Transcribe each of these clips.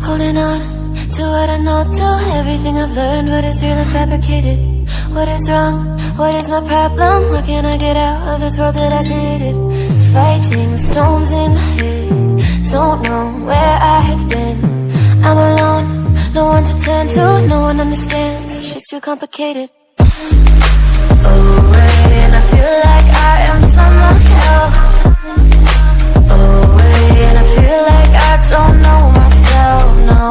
Holding on to what I know, to everything I've learned. What is real and fabricated? What is wrong? What is my problem? Why can't I get out of this world that I created? Fighting the storms in my head. Don't know where I have been. I'm alone, no one to turn to. No one understands, shit's too complicated. Away, and I feel like I am someone else. Away, and I feel like I don't know myself, no.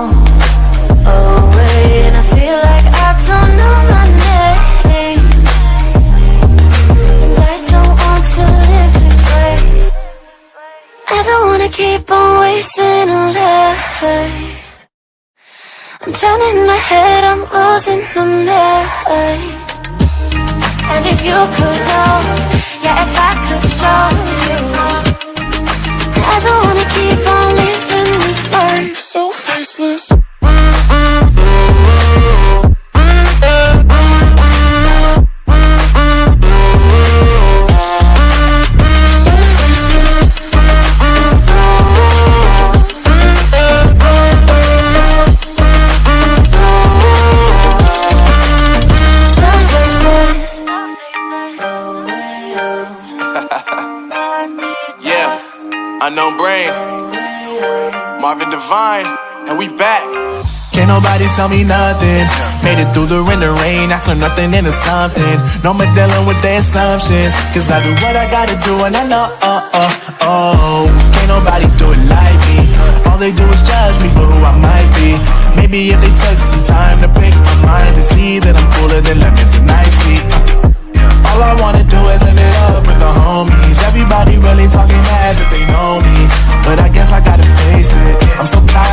Away, and I feel like I don't know my name. And I don't want to live this way. I don't wanna keep on wasting a life. I'm drowning in my head, I'm losing the mind. And if you could know, yeah, if I could show you, I don't wanna keep on living this life so faceless. Unknown Brain, Marvin Divine, and we back. Can't nobody tell me nothing. Made it through the rain, I turned nothing into something. No more dealing with their assumptions, cause I do what I gotta do and I know, can't nobody do it like me. All they do is judge me for who I might be. Maybe if they took some time to pick my mind and see that I'm cooler than lemons and iced tea. All I wanna do is live it up with the homies. Everybody really talking as if they know me, but I guess I gotta face it. I'm so tired